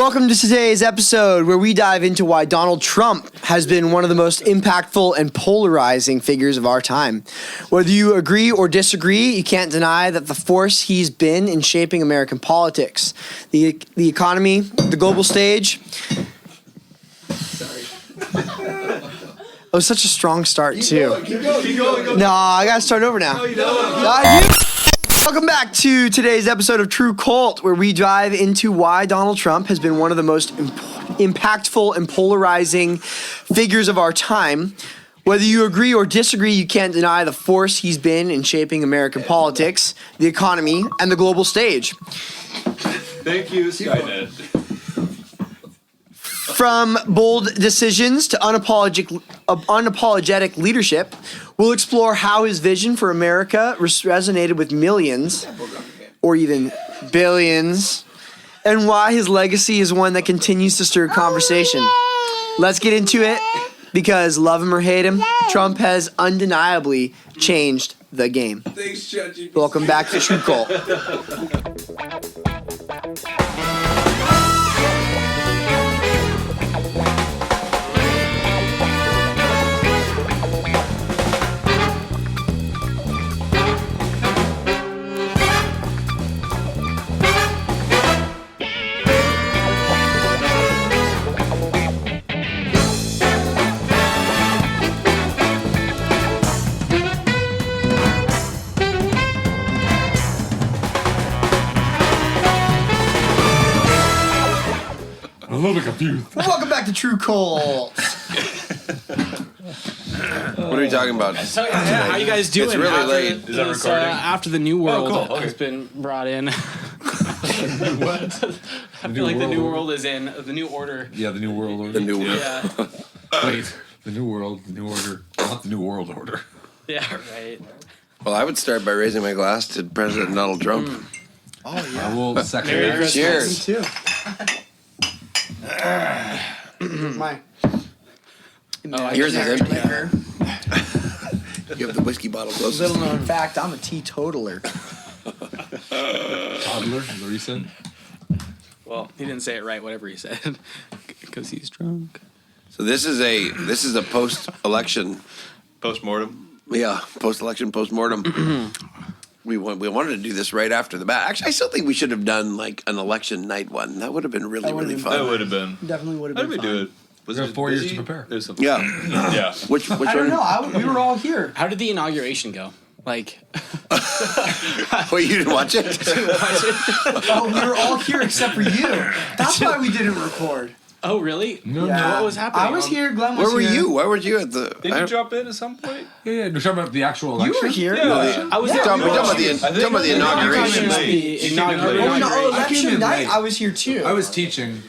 Welcome to today's episode where we dive into why Donald Trump has been one of the most impactful and polarizing figures of our time. Whether you agree or disagree, you can't deny that the force he's been in shaping American politics, the economy, the global stage. Sorry. It was such a strong start, too. Keep going. No, I gotta start over now. No, you don't. Welcome back to today's episode of TrueCult, where we dive into why Donald Trump has been one of the most impactful and polarizing figures of our time. Whether you agree or disagree, you can't deny the force he's been in shaping American politics, the economy, and the global stage. Thank you, Skynet. From bold decisions to unapologetic leadership, we'll explore how his vision for America resonated with millions, or even billions, and why his legacy is one that continues to stir conversation. Let's get into it, because love him or hate him, Trump has undeniably changed the game. Thanks, ChatGPT. Welcome back to TrueCult. I'm a little bit confused. Welcome back to TrueCult. What are we talking about? So, how you guys doing? It's really late. Is that recording? After the new world cool. Okay. has been brought in. What? I feel like the new world is in the new order. Yeah, the New World Order. The new one. Yeah, Wait, the New World, the New Order. Not the New World Order. yeah, right. Well, I would start by raising my glass to President Donald Trump. Oh, yeah. I will second Merry that. Christmas. Cheers. Me too. My. Yours is empty. Liquor. You have the whiskey bottle closest. Little known fact, I'm a teetotaler. Toddler, is that what you said? Well, he didn't say it right. Whatever he said, because he's drunk. So this is a post-election, Post-mortem. post-election postmortem. We wanted to do this right after the bat. Actually, I still think we should have done like an election night one. That would have been really would've been fun. That would have been. Definitely would How have did been we fun. do it? Was We it have 4 years busy? to prepare. There's some. Yeah. Yeah. Which I one? don't know. We were all here. How did the inauguration go? Like, Well, you didn't watch it. Oh, we were all here except for you. That's why we didn't record. oh really? No, Yeah. What was happening? I was here. Glenn was Where were here. you? Why weren't you at the? Did you drop in at some point? Yeah. We're talking about the actual You election. were here. Yeah. I was Yeah, there. We're talking about the inauguration. The inauguration. Oh, no, I came election in night. late. I was here too. I was teaching.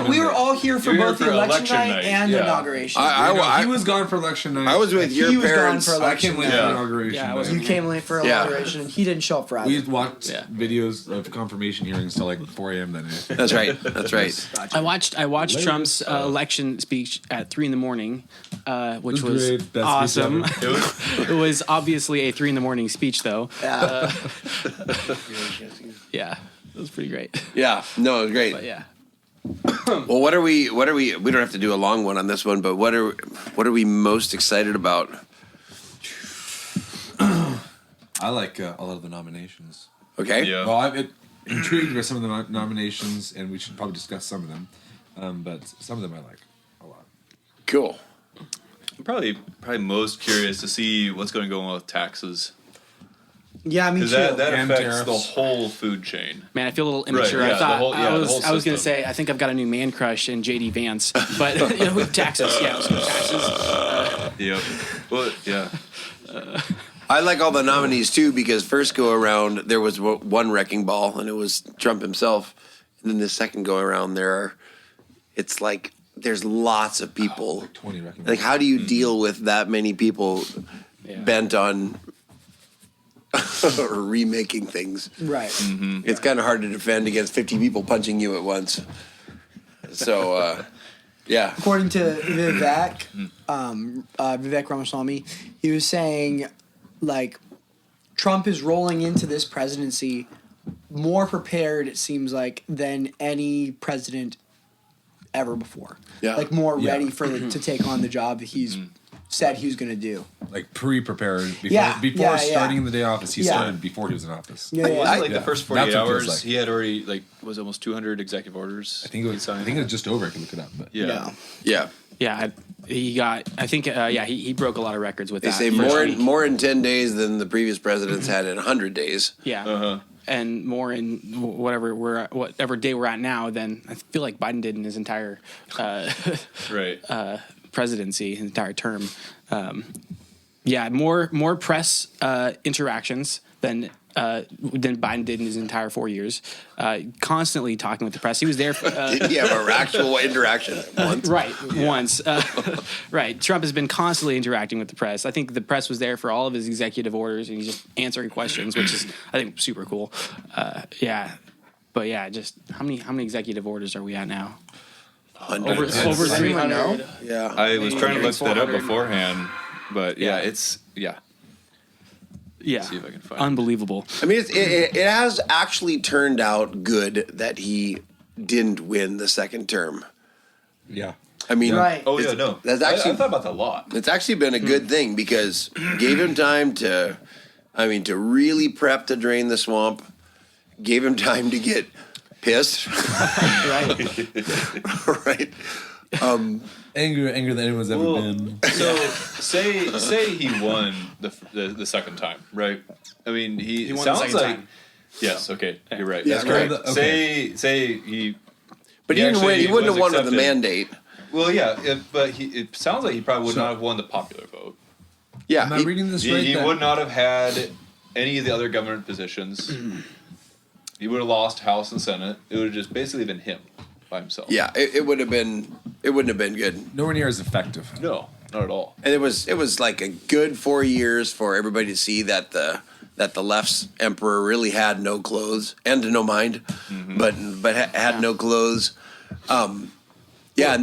We were all here for You were both here the for election election night night. and Yeah. inauguration. I He was gone for election night. I was with your He was gone parents. for I election came late night. for Yeah. inauguration. Yeah, I night. was- You came late for Yeah. inauguration. He didn't show up for We either. watched Yeah. videos of confirmation hearings till like 4 a.m. that night. That's right. That's right. I watched Trump's election speech at 3 in the morning, which It was was great. Best awesome. speech It was. It was obviously a 3 in the morning speech, though. Yeah. Yeah, it was pretty great. Yeah. No, it was great. But yeah, Well, what are we? We don't have to do a long one on this one, but what are we most excited about? I like a lot of the nominations. Okay. Yeah. Well, I'm intrigued by some of the nominations, and we should probably discuss some of them. But some of them I like a lot. Cool. I'm probably most curious to see what's going to go on with taxes. Yeah, me too. Because that And affects the tariffs. whole food chain. man, I feel a little immature. yeah, I the thought whole- yeah, I the was whole I was gonna system. say I think I've got a new man crush in JD Vance, but you know, with taxes, yeah, let's go taxes. Yep. Well, yeah. I like all the nominees too because first go around there was one wrecking ball and it was Trump himself, and then the second go around it's like there's lots of people. Like 20 recommend. Like how do you deal with that many people Yeah. bent on remaking things? Right. It's kind of hard to defend against 50 people punching you at once. So, yeah. According to Vivek, Vivek Ramaswamy, he was saying, like, Trump is rolling into this presidency more prepared, it seems like, than any president ever before. Yeah. Like more Yeah. ready to take on the job that he's said he was going to do. Like pre-prepared before, Yeah, before yeah, starting yeah. in the day office. He Yeah. started before he was in office. Yeah, yeah. Wasn't it like Yeah. the first That's 48 what it feels hours, like. he had already was almost 200 executive orders. I think it was. I think it was just over. I can look it up, but Yeah. Yeah. Yeah, he got. I think. He broke a lot of records with They that. say first more week. more in 10 days than the previous presidents had in 100 days. Yeah. Uh-huh. And more in whatever day we're at now than I feel like Biden did in his entire Right. presidency, his entire term. More press interactions than Biden did in his entire 4 years. Constantly talking with the press. He was there. Did he have an actual interaction once? Right, once. Right. Trump has been constantly interacting with the press. I think the press was there for all of his executive orders, and he's just answering questions, which is, I think, super cool. But yeah, just how many executive orders are we at now? Over Does anyone 300. Yeah. I was trying to look that up 400. beforehand, but it's Yeah. See if I can find it. Unbelievable. I mean, it has actually turned out good that he didn't win the second term. yeah. I mean, Right. Oh yeah, it's- no. That's actually I thought about that a lot. it's actually been a good thing because gave him time to really prep to drain the swamp, gave him time to get pissed, Right. right? Angrier than anyone's ever Well, been. So say he won the second time, right? I mean, he won the sounds second like time. yes. Okay, you're right. Yeah, That's right. correct. Okay. Say he. But he didn't actually win. He wouldn't was have won with the accepted. mandate. Well, yeah, but it sounds like he probably would So- not have won the popular vote. Yeah, Am I reading this right? He that- would not have had any of the other government positions. He would have lost House and Senate. It would have just basically been him by himself. yeah, it would have been. It wouldn't have been good. Nowhere near as effective. No, not at all. And it was like a good 4 years for everybody to see that the left's emperor really had no clothes and no mind, but had no clothes. And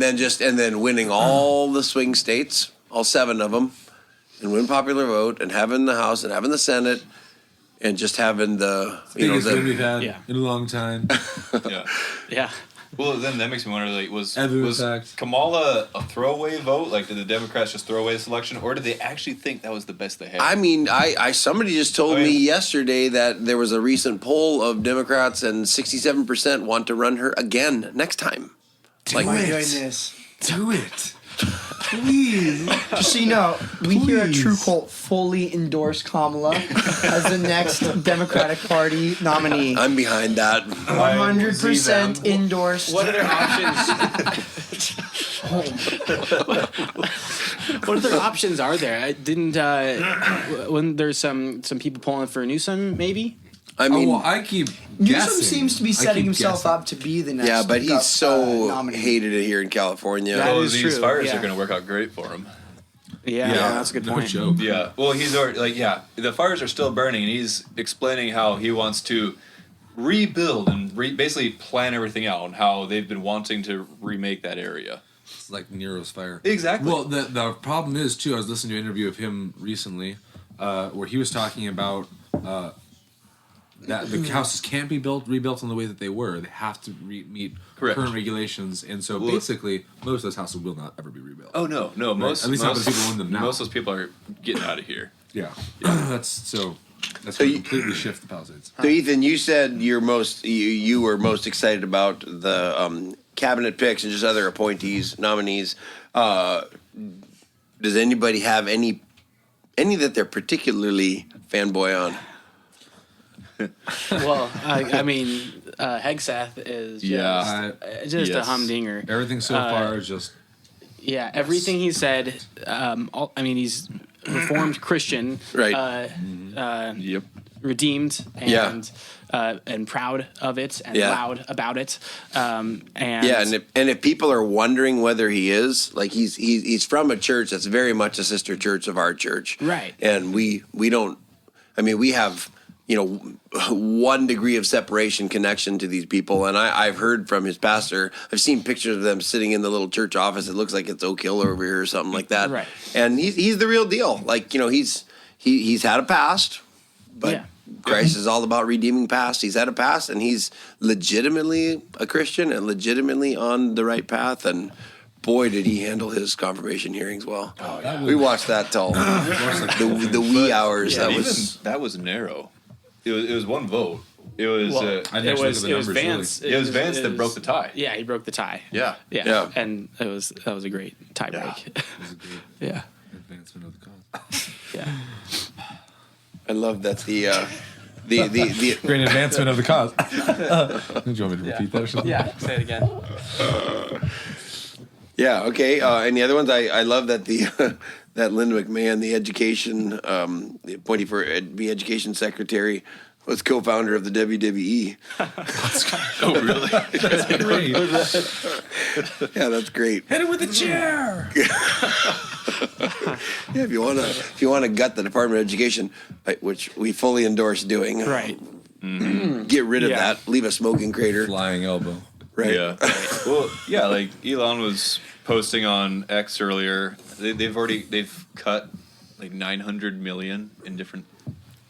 then winning all the swing states, all 7 of them, and win popular vote and having the House and having the Senate, and just having the Biggest win we've had Yeah. in a long time. Yeah. Yeah. Well, then that makes me wonder, like, was Ever fact. Kamala a throwaway vote? Like, did the Democrats just throw away the selection, or did they actually think that was the best they had? I mean, somebody just told Oh, yeah. me yesterday that there was a recent poll of Democrats and 67% want to run her again next time. Oh my goodness. Do it. Please. Just so you know, we here at TrueCult fully endorse Kamala as the next Democratic Party nominee. I'm behind that. 100% endorsed. What other options? What other options are there? I didn't. When there's some people pulling for Newsom, maybe. I mean, I keep Newsom guessing. seems to be I setting keep himself guessing. up to be the next. yeah, but he's so nominee. hated it here in California. That oh, is these true, fires yeah. are going to work out great for him. Yeah, that's a good no point. joke. Yeah. Well, he's already the fires are still burning, and he's explaining how he wants to rebuild and basically plan everything out and how they've been wanting to remake that area. It's like Nero's fire. Exactly. Well, the problem is too. I was listening to an interview of him recently, where he was talking about that the houses can't be rebuilt in the way that they were. They have to meet Correct. current regulations, and so Well, basically, most of those houses will not ever be rebuilt. oh no, most At least not most, the people in them now. Most of those people are getting out of here. Yeah, that's going to you- completely shift the Palisades. So Ethan, you said you were most excited about the cabinet picks and just other appointees, nominees. Does anybody have any that they're particularly fanboy on? Well, I mean, Hegseth is just, Yeah. just a Yes. humdinger. Everything so far is just Yeah, everything he said. He's Reformed Christian, Right. Yep. redeemed, Yeah. and proud of it, and Yeah. loud about it. And Yeah, and if people are wondering whether he is, like, he's from a church that's very much a sister church of our church, Right. And we don't. I mean, we have 1 degree of separation connection to these people, and I've heard from his pastor. I've seen pictures of them sitting in the little church office. It looks like it's Oak Hill over here or something like that. Right. And he's the real deal. Like, he's had a past, but Yeah. Christ is all about redeeming past. He's had a past, and he's legitimately a Christian and legitimately on the right path. And boy, did he handle his confirmation hearings well. We watched that till the wee hours. Yeah, That was narrow. It was one vote. It was it was Vance. It was Vance that broke the tie. Yeah, he broke the tie. Yeah. Yeah. And that was a great tie break. Yeah. Advancement of the cause. Yeah. I love that the Great advancement of the cause. Do you want me to repeat that or something? Yeah, say it again. Yeah. Okay. And the other ones, I love that that Linda McMahon, the education, the appointee for be education secretary, was co-founder of the WWE. Oh, really? That's great. Yeah, that's great. Hit it with a chair. Yeah, if you wanna gut the Department of Education, which we fully endorse doing, Right. get rid of Yeah. that, leave a smoking crater, Flying elbow. right? Yeah. Well, yeah, like Elon was posting on X earlier. They've cut like 900 million in different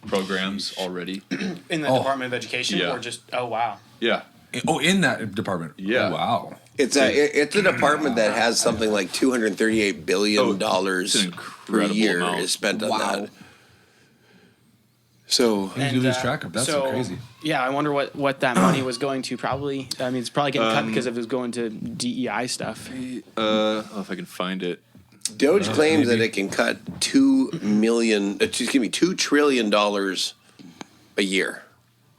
programs already. In the Department of Education, Yeah. or just wow. Yeah. Oh, in that department. Yeah. Oh, wow. It's a department that has something like $238 billion it's an per incredible year amount. is spent on Wow. that. So You do lose track of. That's so crazy. Yeah, I wonder what that money was going to. Probably, I mean, it's probably getting cut because it was going to DEI stuff. If I can find it. Doge claims that it can cut $2 trillion a year.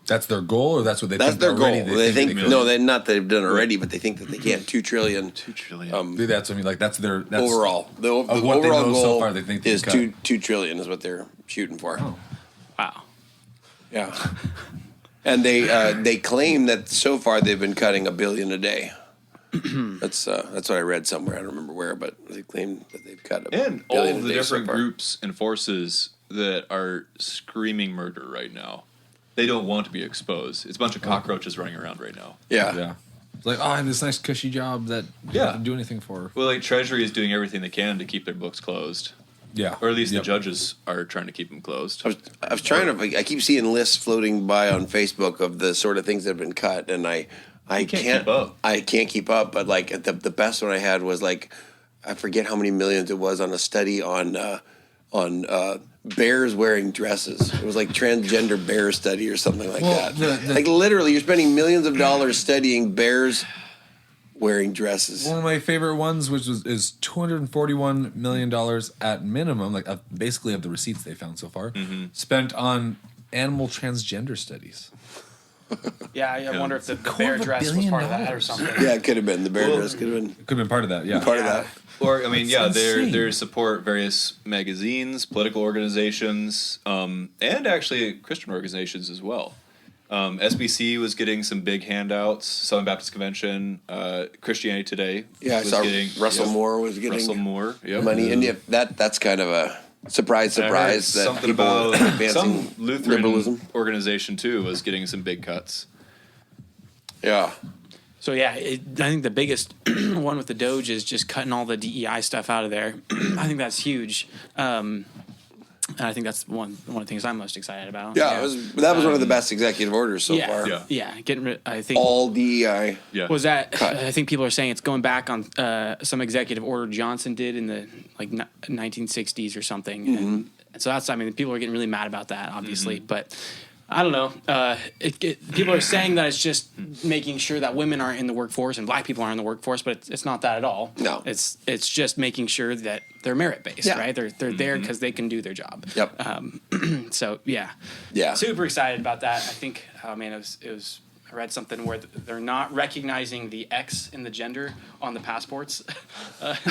That's their goal, or that's what they That's think their goal. already? They think could. no, they're not that they've done already, but they think that they can. 2 trillion. 2 trillion. That's what I mean. Like that's their Overall, the of what overall they know goal so far, they think they is can cut. 2 trillion is what they're shooting for. Oh. Wow. Yeah, and they claim that so far they've been cutting $1 billion a day. That's what I read somewhere. I don't remember where, but they claim that they've cut And $1 billion all a the day so different far. groups and forces that are screaming murder right now. They don't want to be exposed. It's a bunch of cockroaches running around right now. Yeah. Yeah. It's like, I have this nice cushy job that you Yeah. don't have to do anything for. Well, like Treasury is doing everything they can to keep their books closed. Yeah. Or at least Yep. the judges are trying to keep them closed. I was trying to. I keep seeing lists floating by on Facebook of the sort of things that have been cut, and I can't keep up. I can't keep up. But like the best one I had was like, I forget how many millions it was on a study on bears wearing dresses. It was like transgender bear study or something like Well, that. the- Like literally, you're spending millions of dollars studying bears wearing dresses. One of my favorite ones, which is $241 million at minimum, like basically of the receipts they found so far, spent on animal transgender studies. Yeah, I wonder if the quarter bear of a dress was billion part of that or dollars. something. Yeah, it could have been the bear dress. Could have been Could have been part of that, yeah. part of that. Or I mean, That's insane. they support various magazines, political organizations, and actually Christian organizations as well. SBC was getting some big handouts. Southern Baptist Convention, Christianity Today. Yeah, I was saw getting, Russell yep, Moore was getting Russell Moore. Yep. money, and that's kind of a surprise I heard that something people about advancing some Lutheran liberalism. organization too was getting some big cuts. Yeah, So yeah, I think the biggest one with the Doge is just cutting all the DEI stuff out of there. I think that's huge, and I think that's one of the things I'm most excited about. yeah. That was one of the best executive orders so far. Yeah. Getting rid. I think All DEI. Yeah. was that. I think people are saying it's going back on some executive order Johnson did in the 1960s or something. And so that's. I mean, people are getting really mad about that, obviously, but. I don't know. People are saying that it's just making sure that women aren't in the workforce and black people aren't in the workforce, but it's not that at all. No. It's just making sure that they're merit based, Yeah. right? They're there because they can do their job. Yep. So yeah, Yeah. super excited about that. I think, oh man, it was. I read something where they're not recognizing the X in the gender on the passports.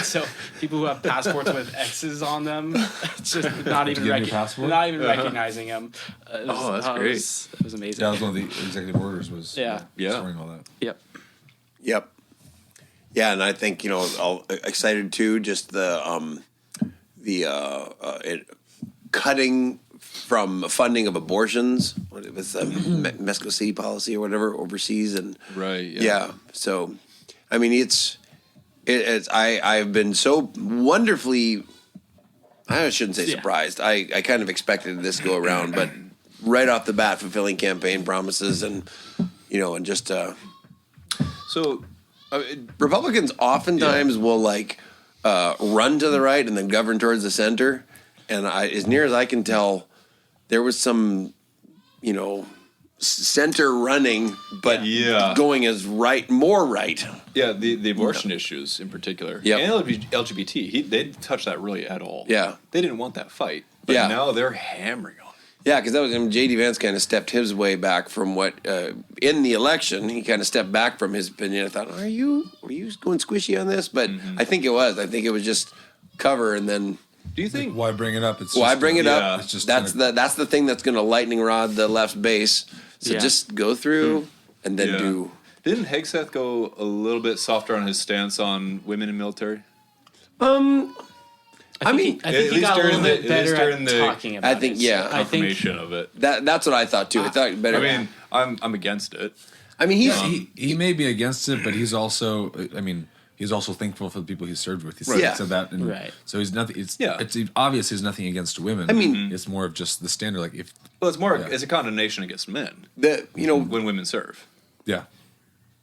So people who have passports with X's on them, it's just not even Give me your passport? recognizing them. That's great. It was amazing. Yeah, that was one of the executive orders was Yeah. storing all that. Yep. Yep. Yeah, and I think I'll excited too. Just the cutting from funding of abortions. What it was Mexico City policy or whatever overseas and Right. yeah. So, I mean, it's I've been so wonderfully. I shouldn't say Yeah. surprised. I kind of expected this go around, but right off the bat fulfilling campaign promises and just So, Republicans oftentimes will run to the right and then govern towards the center. And as near as I can tell, there was some, center running, but going as more right. yeah, the abortion issues in particular, Yep. and LGBT, they didn't touch that really at all. Yeah. They didn't want that fight, but now they're hammering on it. Yeah, because J.D. Vance kind of stepped his way back from what in the election he kind of stepped back from his opinion. I thought, were you going squishy on this? But I think it was. I think it was just cover, and then Do you think? Why bring it up? It's why just, bring it yeah, up? it's just That's the thing that's going to lightning rod the left base. So Yeah. just go through and then Yeah. do. Didn't Hegseth go a little bit softer on his stance on women in military? I mean, I think he got a little bit better during at talking about I think it. yeah. I think Confirmation of it. That's what I thought too. I thought better. I mean, I'm against it. I mean, he's he may be against it, but he's also, he's also thankful for the people he's served with. He Right. said that, and Right. so he's nothing. It's Yeah. it's obvious he's nothing against women. I mean- it's more of just the standard. Like if Well, it's more. Yeah. It's a condemnation against men when when women serve.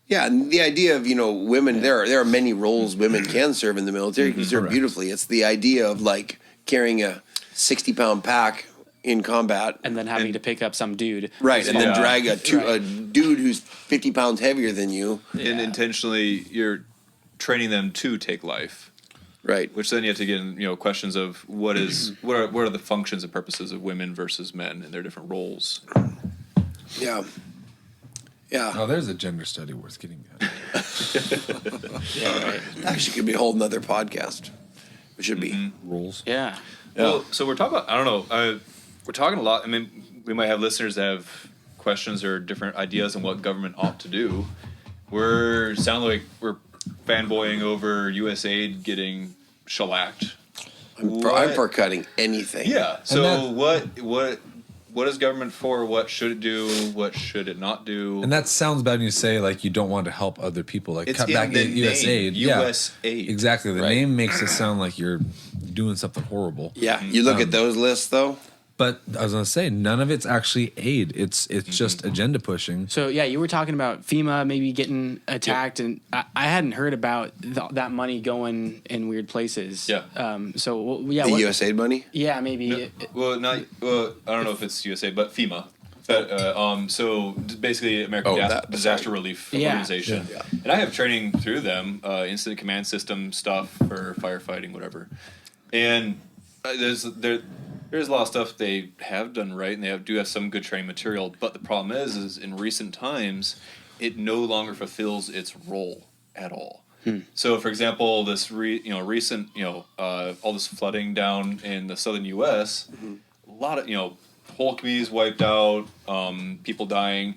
Yeah, and the idea of women. There are many roles women can serve in the military. You can serve Correct. beautifully. It's the idea of carrying a 60-pound pack in combat, and then having to pick up some dude. right, and then Yeah. drag a dude who's 50 pounds heavier than you, And intentionally, you're training them to take life. right? Which then you have to get in, questions of what are the functions and purposes of women versus men and their different roles. Yeah, yeah. oh, there's a gender study worth getting at. Yeah, right. Actually, could be a whole nother podcast. It should be. Roles. Yeah. Well, so we're talking about, I don't know, we're talking a lot. I mean, we might have listeners that have questions or different ideas on what government ought to do. Sound like we're fanboying over USAID getting shellacked. I'm for cutting anything. Yeah. So that- what is government for? What should it do? What should it not do? And that sounds bad when you say you don't want to help other people. It's Cut in back the USAID. name, USAID. Exactly. The Right. name makes it sound like you're doing something horrible. Yeah. You look at those lists though. But I was gonna say none of it's actually aid. It's just agenda pushing. So yeah, you were talking about FEMA maybe getting attacked, and I hadn't heard about that money going in weird places. Yeah. So yeah. The USAID money. Yeah, maybe. Well, I don't know if it's USA, but FEMA. So basically, American Disaster Relief Yeah. Organization, Yeah. and I have training through them, incident command system stuff for firefighting, whatever. And there's a lot of stuff they have done right, and they do have some good training material. But the problem is in recent times, it no longer fulfills its role at all. So, for example, this recent all this flooding down in the southern U.S. A lot of whole communities wiped out, people dying,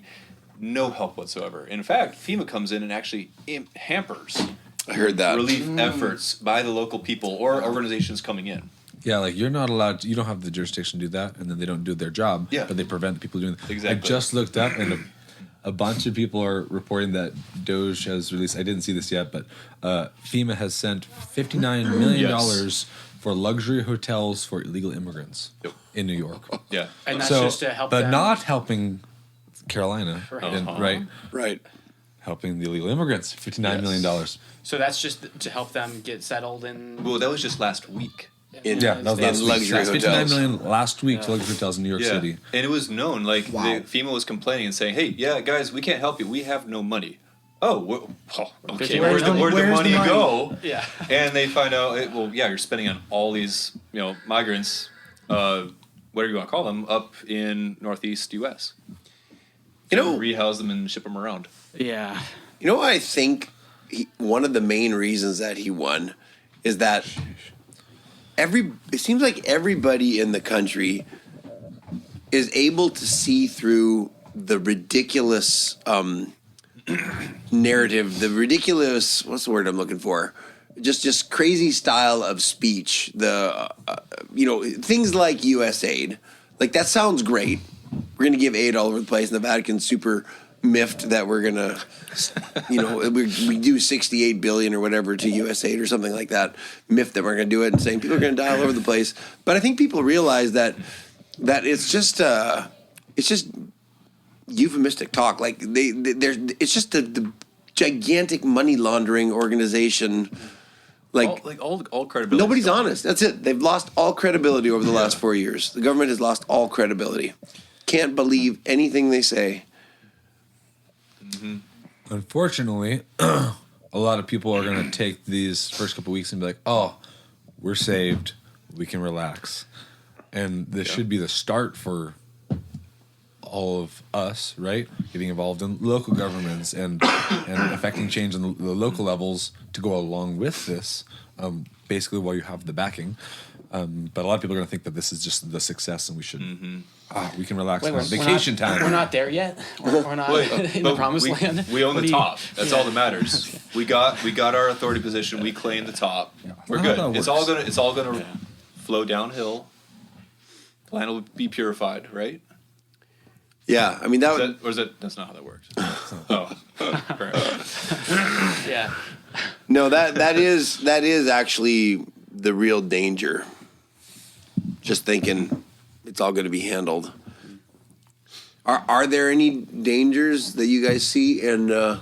no help whatsoever. In fact, FEMA comes in and actually hampers I heard that. relief efforts by the local people or organizations coming in. Yeah, you're not allowed. You don't have the jurisdiction to do that, and then they don't do their job. Yeah. But they prevent people doing that. Exactly. I just looked up, and a bunch of people are reporting that Doge has released. I didn't see this yet, but FEMA has sent $59 million for luxury hotels for illegal immigrants in New York. Yeah. And that's just to help but them. not helping Carolina, right? Right. Helping the illegal immigrants, $59 million. So that's just to help them get settled in. Well, that was just last week. In, Yeah, that was in last week. luxury $59 hotels. million last week to luxury hotels in New York City. And it was known. FEMA was complaining and saying, "Hey, yeah, guys, we can't help you. We have no money." Oh, okay. Where's Where'd the money money? go? Yeah. And they find out, you're spending on all these, migrants, whatever you want to call them, up in Northeast U.S. Rehouse them and ship them around. Yeah. I think one of the main reasons that he won is that it seems like everybody in the country is able to see through the ridiculous narrative, the ridiculous, what's the word I'm looking for? Just crazy style of speech. The things like USAID, that sounds great. We're going to give aid all over the place, and the Vatican's super miffed that we're going to, we do 68 billion or whatever to USAID or something like that. Miffed that we're going to do it and saying people are going to die all over the place. But I think people realize that it's just it's just euphemistic talk. Like it's just the gigantic money laundering organization. Like all credibility. Nobody's honest. That's it. They've lost all credibility over the last 4 years. The government has lost all credibility. Can't believe anything they say. Mm-hmm. Unfortunately, a lot of people are going to take these first couple weeks and be like, "Oh, we're saved. We can relax." And this should be the start for all of us, right? Getting involved in local governments and affecting change on the local levels to go along with this, basically while you have the backing. But a lot of people are going to think that this is just the success and we should, we can relax on vacation time. We're not there yet. We're not in the promised land. We own the top. That's all that matters. We got our authority position. We claim the top. We're good. It's all gonna flow downhill. The land will be purified, right? Yeah, I mean that's not how that works. Correct. Yeah. No, that is actually the real danger. Just thinking it's all going to be handled. Are there any dangers that you guys see in our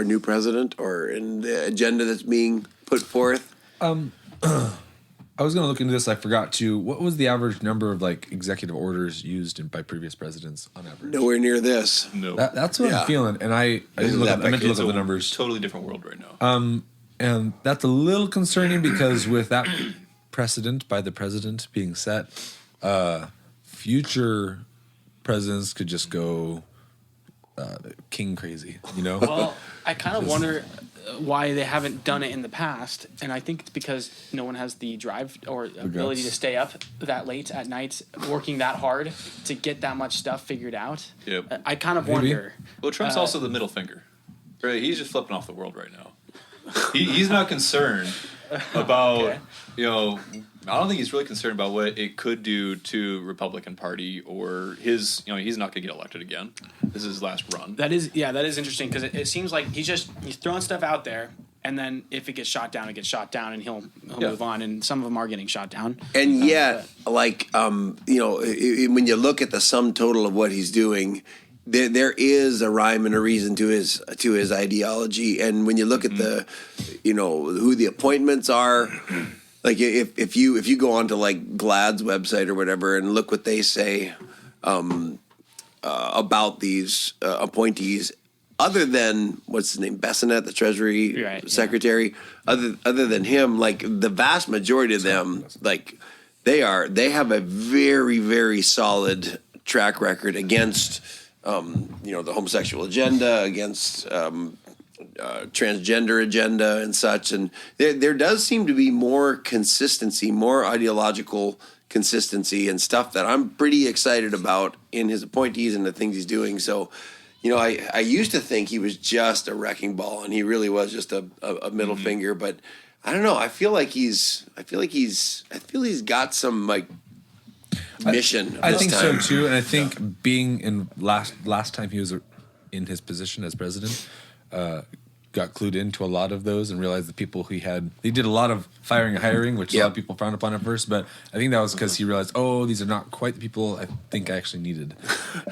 new president or in the agenda that's being put forth? I was going to look into this. I forgot to. What was the average number of like executive orders used by previous presidents on average? Nowhere near this. No. That's what I'm feeling, and I meant to look up the numbers. Totally different world right now. And that's a little concerning because with that precedent by the president being set, future presidents could just go king crazy, you know? Well, I kind of wonder why they haven't done it in the past, and I think it's because no one has the drive or ability to stay up that late at night working that hard to get that much stuff figured out. Yep. I kind of wonder. Well, Trump's also the middle finger. Right? He's just flipping off the world right now. He's not concerned about, I don't think he's really concerned about what it could do to Republican Party or his, he's not going to get elected again. This is his last run. That is interesting because it seems like he's throwing stuff out there, and then if it gets shot down, it gets shot down, and he'll move on. And some of them are getting shot down. And yet, when you look at the sum total of what he's doing, there is a rhyme and a reason to his ideology. And when you look at the, who the appointments are. Like if you go onto like GLAAD's website or whatever and look what they say about these appointees, other than what's his name, Bessonette, the Treasury Secretary, other than him, like the vast majority of them, like they have a very, very solid track record against the homosexual agenda, against transgender agenda and such, and there does seem to be more consistency, more ideological consistency and stuff that I'm pretty excited about in his appointees and the things he's doing. So, I used to think he was just a wrecking ball, and he really was just a middle finger. But I don't know. I feel he's got some like mission. I think so too, and I think being in last time he was in his position as president. Got clued into a lot of those and realized the people he did a lot of firing and hiring, which a lot of people frowned upon at first, but I think that was because he realized, these are not quite the people I think I actually needed.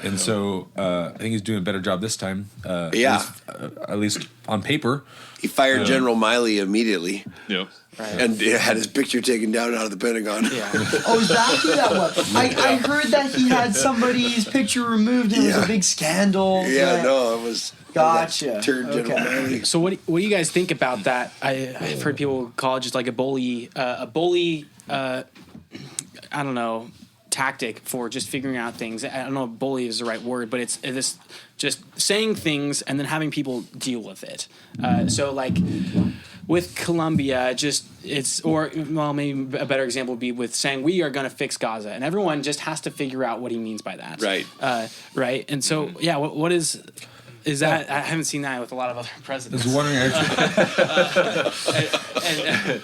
And so I think he's doing a better job this time, at least on paper. He fired General Miley immediately. Yeah. Right. And had his picture taken down out of the Pentagon. Yeah. Oh, is that who that was? I heard that he had somebody's picture removed. It was a big scandal. Yeah, no, it was... Gotcha. Turned General Miley. So what do you guys think about that? I've heard people call it just like a bully, I don't know, tactic for just figuring out things. I don't know if bully is the right word, but it's this just saying things and then having people deal with it. So like with Colombia, maybe a better example would be with saying we are going to fix Gaza, and everyone just has to figure out what he means by that. Right. Right. And so, what is that? I haven't seen that with a lot of other presidents. I was wondering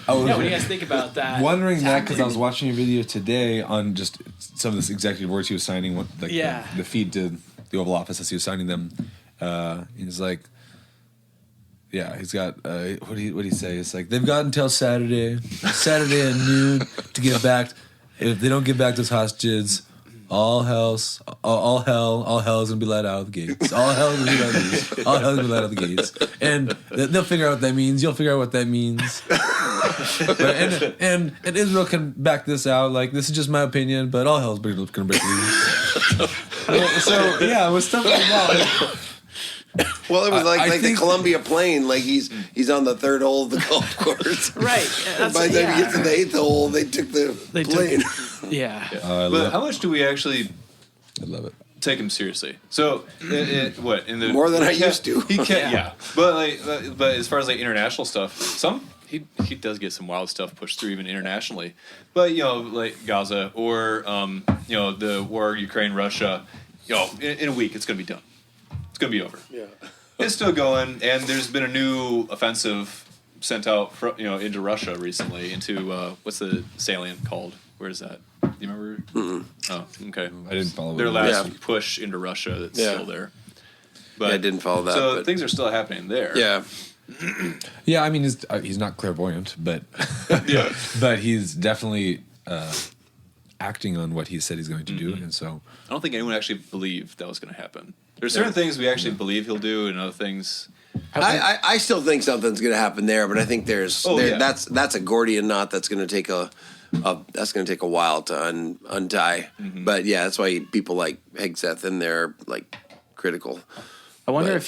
what do you guys think about that? Wondering that because I was watching a video today on just some of this executive orders he was signing, the feed to the Oval Office as he was signing them. He's like, he's got what do you say? It's like they've got until Saturday at noon to get back. If they don't get back those hostages, all hell is gonna be let out of the gates. All hell is gonna be let loose. All hell is gonna be let out of the gates. And they'll figure out what that means. You'll figure out what that means. and Israel can back this out. Like, this is just my opinion, but all hell's gonna break loose. So yeah, with stuff like that. Well, it was I like the think- Columbia plane. Like he's on the third hole of the golf course. Right. That's, By the time he gets to the eighth hole, they took the plane. Yeah. But how much do we actually I love it. take him seriously? So, what in the More than I used to. He can't. Yeah. But as far as like international stuff, he does get some wild stuff pushed through even internationally. But like Gaza or the war Ukraine Russia, in a week it's gonna be done. It's gonna be over. Yeah. It's still going, and there's been a new offensive sent out into Russia recently into what's the salient called? Where is that? Do you remember? Oh, okay. I didn't follow Their it. last push into Russia that's still there. But I didn't follow that. So but things are still happening there. yeah. Yeah, I mean, he's not clairvoyant, but Yeah. but he's definitely acting on what he said he's going to do, and so I don't think anyone actually believed that was going to happen. There's certain things we actually believe he'll do, and other things. I still think something's going to happen there, but I think that's a Gordian knot that's going to take a while to untie. But yeah, that's why people like Hegseth in there like critical. I wonder if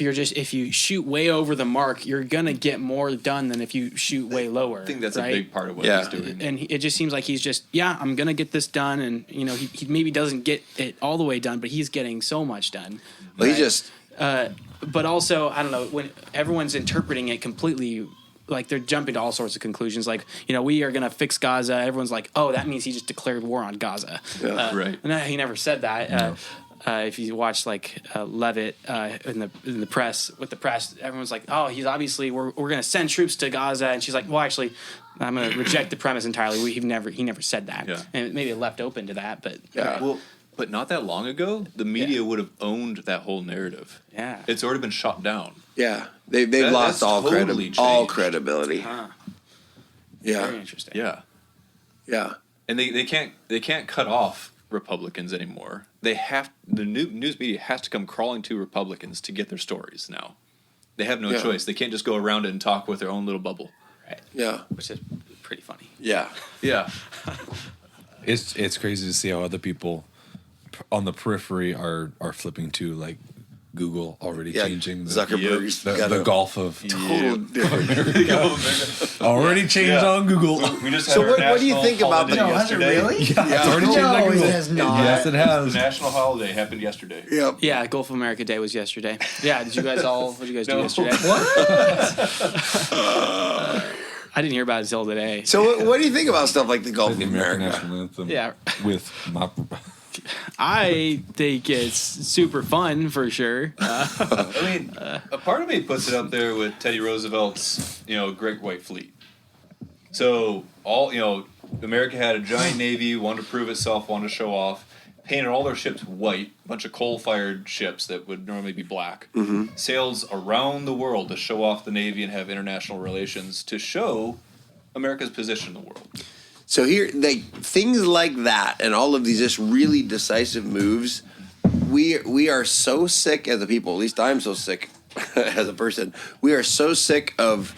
you shoot way over the mark, you're gonna get more done than if you shoot way lower. I think that's right? a big part of what Yeah. he's doing. And it just seems like he's just, I'm gonna get this done, and he maybe doesn't get it all the way done, but he's getting so much done. Well, right? he just But also, I don't know, when everyone's interpreting it completely, like they're jumping to all sorts of conclusions. Like, we are gonna fix Gaza. Everyone's like, oh, that means he just declared war on Gaza. Right. No, he never said that. If you watch like Levitt in the press with the press, everyone's like, "Oh, he's obviously we're going to send troops to Gaza," and she's like, "Well, actually, I'm going to reject the premise entirely. He never said that, Yeah. and maybe it left open to that, but Well, but not that long ago, the media would have owned that whole narrative. yeah, It's already been shot down. they've lost that's all totally all changed. credibility. very Yeah, interesting. Yeah. yeah. And they can't cut off Republicans anymore. The news media has to come crawling to Republicans to get their stories now. They have no choice. They can't just go around it and talk with their own little bubble. Right, Yeah, which is pretty funny. yeah. Yeah. it's crazy to see how other people on the periphery are flipping to, like Google already changing Zuckerberg's got the a Gulf of total different. already changed on Google. We just So had our what do you national think about the- holiday No, has it yesterday. really? It's already changed on No, Google. it has not. Yes, it The has. national holiday happened yesterday. Yep. Yeah, Gulf of America Day was yesterday. Yeah, what did you guys do No. yesterday? I didn't hear about it until today. So what do you think about stuff like the Gulf The of American America? national anthem. Yeah. With my I think it's super fun for sure. I mean, a part of me puts it up there with Teddy Roosevelt's, Great White Fleet. So America had a giant navy, wanted to prove itself, wanted to show off, painted all their ships white, a bunch of coal-fired ships that would normally be black, sails around the world to show off the navy and have international relations to show America's position in the world. So here, things like that, and all of these just really decisive moves, we are so sick as a people. At least I'm so sick as a person. We are so sick of,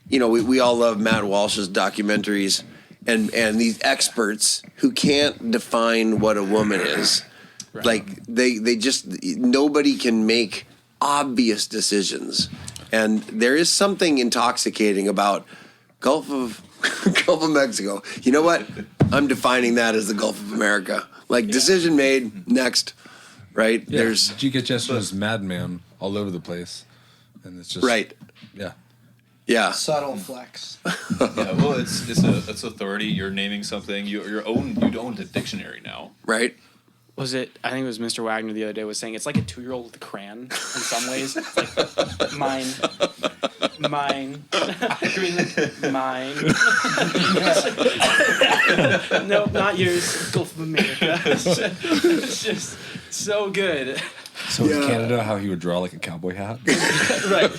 we all love Matt Walsh's documentaries, and these experts who can't define what a woman is. Right. Like they just nobody can make obvious decisions, and there is something intoxicating about Gulf of Mexico. You know what? I'm defining that as the Gulf of America. Like, decision made, next, right? Yeah. There's G.K. Chesterton's Madman all over the place, and it's just right. Yeah, Subtle flex. Yeah, well, it's authority. You're naming something. You own the dictionary now. Right. I think it was Mr. Wagner the other day was saying it's like a 2-year-old with a crayon in some ways. It's like mine, mine. Nope, not yours. Gulf of America. It's just so good. So in Canada, how he would draw like a cowboy hat. Right.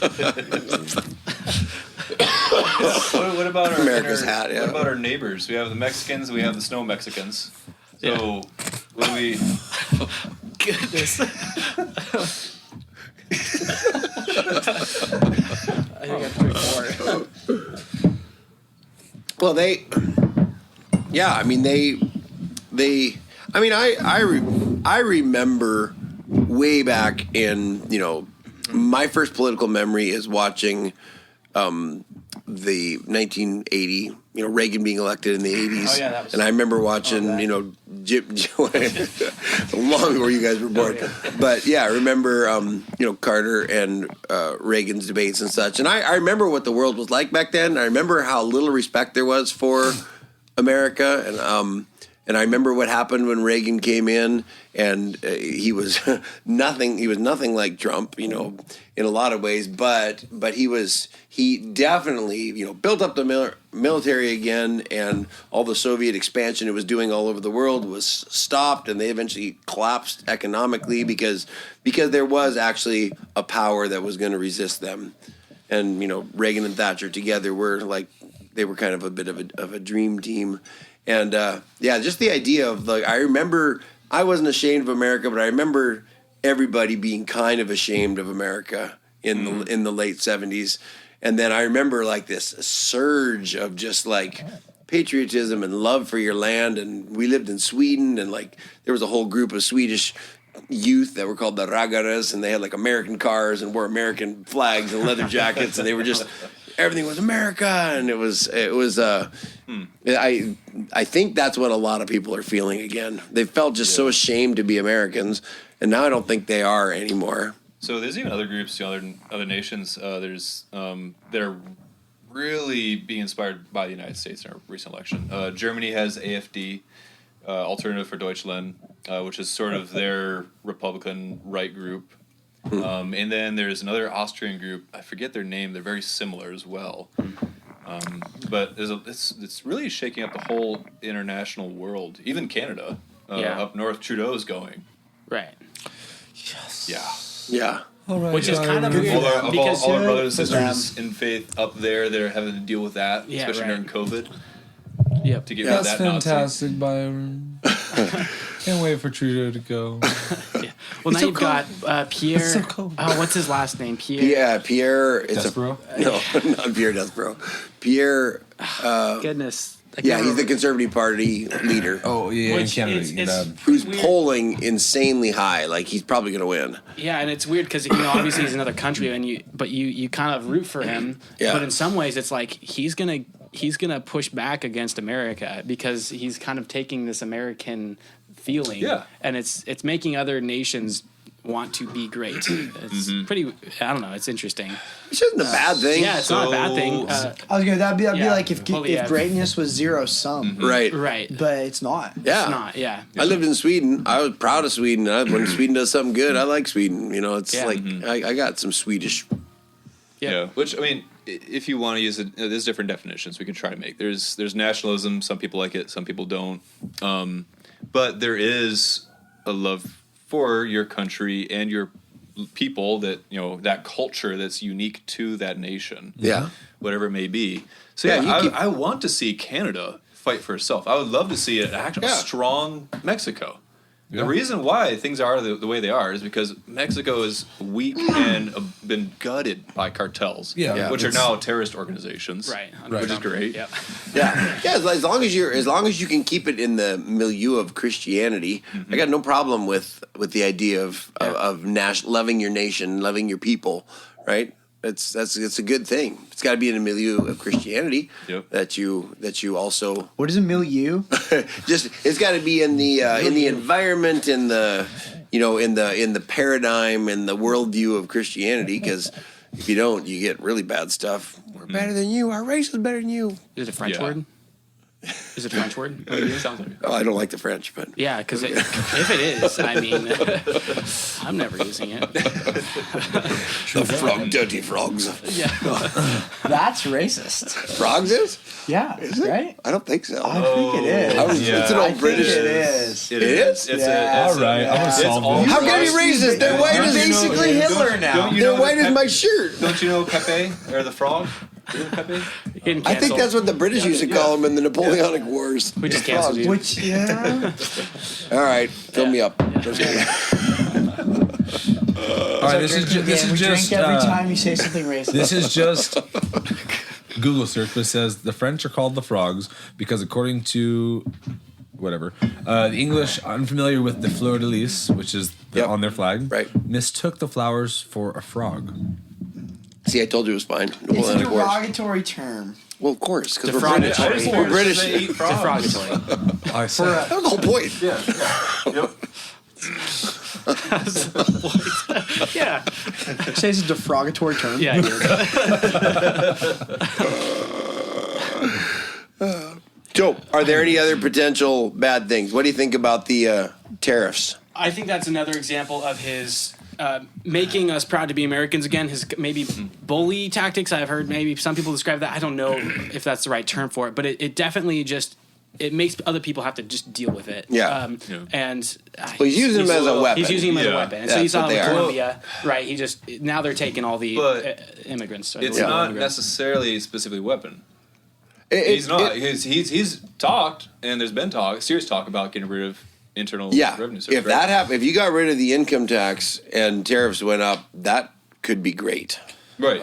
What about our America's hat, yeah. What about our neighbors? We have the Mexicans. We have the snow Mexicans. So when we Goodness. I think I put more. Well, I remember way back in, my first political memory is watching the 1980, Reagan being elected in the 80s. Oh, yeah, that was and I remember watching, Jim, long before you guys were born. Oh, yeah. But yeah, I remember, Carter and Reagan's debates and such. And I remember what the world was like back then. I remember how little respect there was for America. And I remember what happened when Reagan came in, and he was nothing. He was nothing like Trump, in a lot of ways. But he definitely, built up the military again, and all the Soviet expansion it was doing all over the world was stopped, and they eventually collapsed economically because there was actually a power that was going to resist them. And Reagan and Thatcher together were they were kind of a bit of a dream team. And just the idea of I remember I wasn't ashamed of America, but I remember everybody being kind of ashamed of America in the late 70s. And then I remember this surge of just patriotism and love for your land. And we lived in Sweden, and there was a whole group of Swedish youth that were called the Ragares, and they had American cars and wore American flags and leather jackets, and they were just everything was America, and it was I think that's what a lot of people are feeling again. They felt just so ashamed to be Americans, and now I don't think they are anymore. So there's even other groups, other nations. There's that are really being inspired by the United States in our recent election. Germany has AfD, Alternative for Deutschland, which is sort of their Republican right group. And then there's another Austrian group. I forget their name. They're very similar as well. But it's really shaking up the whole international world. Even Canada, up north, Trudeau's going. Right. Yes. Yeah. Yeah. All right, Which is kind of weird because all our brothers and sisters in faith up there, they're having to deal with that, especially during COVID. Yep. To get rid of That's that fantastic, Byron. Can't wait for Trudeau to go. Yeah. Well, now you've got Pierre. It's so cold. Oh, what's his last name? Pierre. Yeah, Pierre. It's Desborough? No, not Pierre Desborough. Pierre. Goodness. He's the Conservative Party leader. Oh, yeah, Which in Canada. Who's weird. polling insanely high. He's probably going to win. Yeah, and it's weird because obviously he's another country, and you kind of root for him. Yeah. But in some ways, it's he's gonna push back against America because he's kind of taking this American feeling, and it's making other nations want to be great. It's pretty. I don't know. It's interesting. Which isn't a bad thing. Yeah, it's not a bad thing. I was gonna. That'd be Yeah. like if Well, greatness was zero sum, Right. Right. but it's not. Yeah. It's not. Yeah. I lived in Sweden. I was proud of Sweden. When Sweden does something good, I like Sweden. It's I got some Swedish. Yeah. Which, I mean, if you want to use it, there's different definitions we can try to make. There's nationalism. Some people like it. Some people don't. But there is a love for your country and your people that, that culture that's unique to that nation. Yeah. Whatever it may be. So, I want to see Canada fight for itself. I would love to see an actual strong Mexico. Yeah. The reason why things are the way they are is because Mexico is weak and been gutted by cartels, which are now terrorist organizations, Right. Which is great. Yeah. Yeah. As long as you can keep it in the milieu of Christianity, I got no problem with the idea of loving your nation, loving your people, right? It's a good thing. It's got to be in a milieu of Christianity that you also. What is a milieu? It's got to be in the environment, in the in the paradigm and the worldview of Christianity. Because if you don't, you get really bad stuff. We're better than you. Our race is better than you. Is it a French word? Is it a French word? Sounds like it. Oh, I don't like the French, but Yeah, because if it is, I mean, I'm never using it. the dirty frogs. Yeah. That's racist. Frogs is? Yeah, Is it? right? I don't think so. I think it is. It's an I old think British. it is. It is? It's Yeah. All right, I'm gonna solve this. How can it be racist? They're white You're as basically Hitler now. Don't you They're know white that as my shirt. Don't you know Pepe or the frog? Getting I think canceled. that's what the British used to call them in the Napoleonic Wars. We just canceled you. Which, yeah. All right, fill me up. Just kidding. All right, this is just every time you say something racist. this is just Google search, but it says the French are called the frogs because according to whatever, the English, unfamiliar with the fleur de lis, which is on their flag, Right. mistook the flowers for a frog. See, I told you it was fine. It's a Napoleonic Wars. derogatory term. Well, of course, because we're British. Defraudatory. We're British. They eat frogs. Derogatory. I said, That was the whole point. Yeah. Say it's a defrogatory term. Yeah. Joe, are there any other potential bad things? What do you think about the tariffs? I think that's another example of his making us proud to be Americans again. His maybe bully tactics. I've heard maybe some people describe that. I don't know if that's the right term for it, but it definitely just it makes other people have to just deal with it. Yeah. And Well, he's using them as a weapon. He's using him as a Yeah. weapon. And so you That's saw what with they are. Colombia, right? He just now they're taking all the But immigrants. It's Yeah. not necessarily specifically a weapon. It- He's not. it- He's talked, and there's been serious talk about getting rid of internal yeah. revenue service. If that happened, if you got rid of the income tax and tariffs went up, that could be great. right?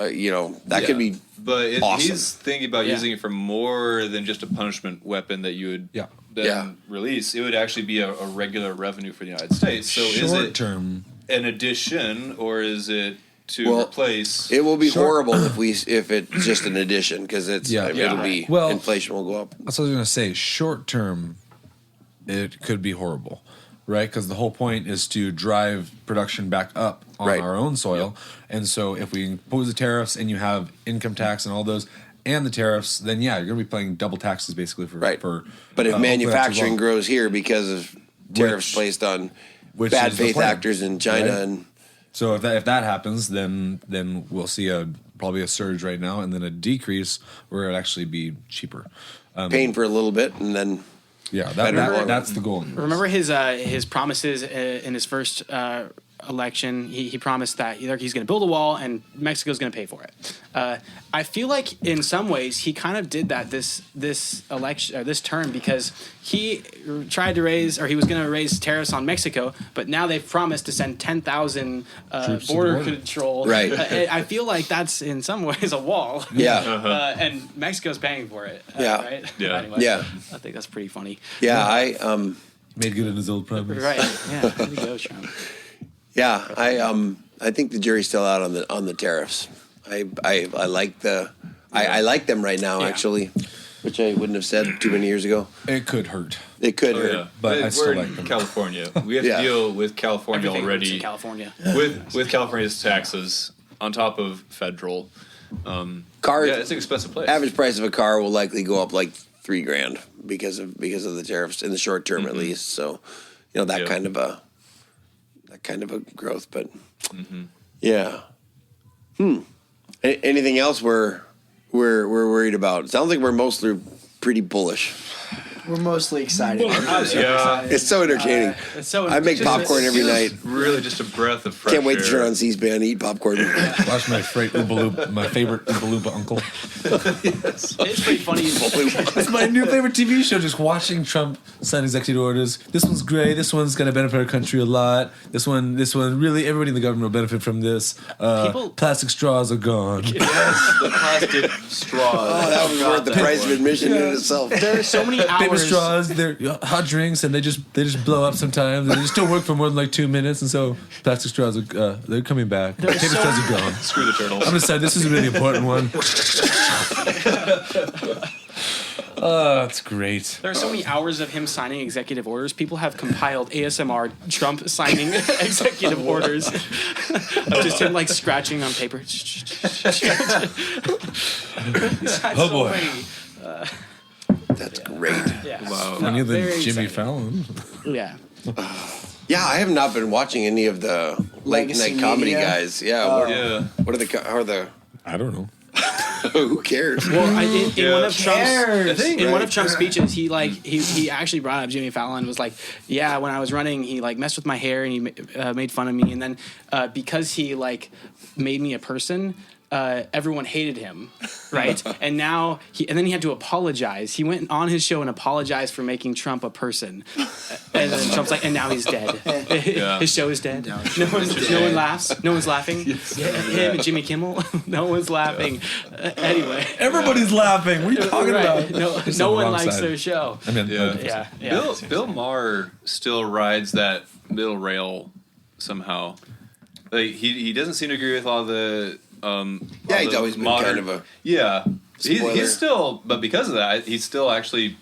That could be. But awesome. he's thinking about Yeah. using it for more than just a punishment weapon that you would then Yeah. release. It would actually be a regular revenue for the United States. So is short it term. an addition or is it to Well, replace? It will be Sure. horrible if it's just an addition because it'll be Well- inflation will go up. That's what I was going to say. Short term, it could be horrible, right? Because the whole point is to drive production back up on Right. our own soil. And so if we impose the tariffs and you have income tax and all those and the tariffs, then yeah, you're going to be paying double taxes basically for Right. For, But if hopefully not too manufacturing long. grows here because of tariffs Which- placed on which bad is the faith plan, actors in China right? and So if that happens, then we'll see probably a surge right now and then a decrease where it'll actually be cheaper. paying for a little bit and then Yeah, Better. that's the goal. Remember his promises in his first election. He promised that either he's going to build a wall and Mexico's going to pay for it. I feel like in some ways he kind of did that this election or this term because he tried to raise or he was going to raise tariffs on Mexico, but now they've promised to send 10,000 Troops to the border border. control. Right. I feel like that's in some ways a wall. yeah. And Mexico's paying for it. Yeah. Right. Yeah. Anyway, Yeah. I think that's pretty funny. Yeah, I Made good in his old promise. Right. Yeah. There you go, Trump. I think the jury's still out on the tariffs. I like I like them right now Yeah. actually, which I wouldn't have said too many years ago. It could hurt. It could Oh, hurt. yeah. But I we're still in like them. California. We have Yeah. to deal with California Everything works already. in California. with California's taxes on top of federal. Car Yeah, it's an expensive place. average price of a car will likely go up like $3,000 because of the tariffs in the short term at least. So, that Yeah. kind of a growth, but yeah. Anything else we're worried about? Sounds like we're mostly pretty bullish. We're mostly excited. Yeah, It's so entertaining. It's so I make just- popcorn every night. really just a breath of fresh Can't wait to air. turn on C-SPAN and eat popcorn. Watch my my favorite Oompa Loompa uncle. It's pretty funny. It's my new favorite TV show. Just watching Trump sign executive orders. This one's great. This one's gonna benefit our country a lot. This one, really, everybody in the government will benefit from this. Plastic straws are gone. Yes, the plastic straws. Oh, that was worth the price of admission in itself. There are so many Paper hours. straws, they're hot drinks, and they just blow up sometimes. And they just don't work for more than like 2 minutes, and so plastic straws are they're coming back. Paper straws are gone. Screw the turtles. I'm deciding this is a really important one. Oh, it's great. There are so many hours of him signing executive orders. People have compiled ASMR Trump signing executive orders of just him like scratching on paper. Oh boy. That's great. Yeah. Wow. Funnier than Very Jimmy exciting. Fallon. Yeah. Yeah, I have not been watching any of the late Legacy night comedy media. guys. Yeah, Yeah. what are how are the? I don't know. Who cares? Well, in Yeah. one of Trump's cares? in one of Trump's speeches, he actually brought up Jimmy Fallon and was like, yeah, when I was running, he like messed with my hair and he made fun of me, and then because he like made me a person. everyone hated him, right? And now then he had to apologize. He went on his show and apologized for making Trump a person. And then Trump's like, and now he's dead. His show is dead. No one laughs. No one's laughing. Him and Jimmy Kimmel. No one's laughing. Anyway, Everybody's laughing. What are you talking right. about? No one likes their show. I mean, Yeah. Bill Maher still rides that middle rail somehow. Like he doesn't seem to agree with all the he's always been kind of a he's still, but because of that, he's still actually